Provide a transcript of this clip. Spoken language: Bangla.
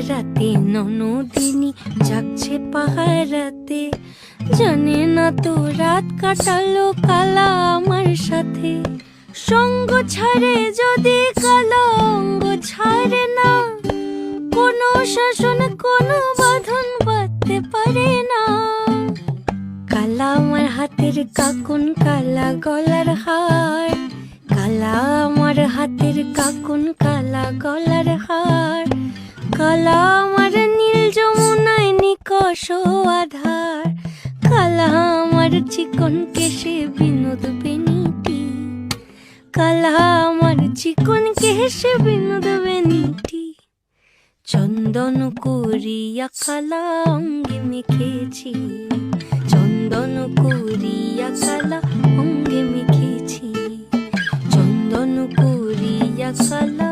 রাতে ননদিনী জাগছে পাহারাতে, জানে না তো রাত কাটালো কালা আমার সাথে। সঙ্গ ছাড়ে যদি কালা অঙ্গ ছাড়ে না, কোনো শাসন কোনো বাঁধন বাঁধতে পারে না। কালা আমার হাতের কাকুন কালা গলার হার, কালা আমার হাতের কাকুন কালা গলার হার। কালা আমার নীল যমুনায় নিকষ আধার, কালা আমার চিকন কেশে বিনোদ বেনিটি, কালা আমার চিকন কেশে বিনোদ বেনিটি। চন্দন করিয়া কালা অঙ্গে মেখেছি, চন্দন করিয়া কালা অঙ্গে মেখেছি, চন্দন করিয়া কালা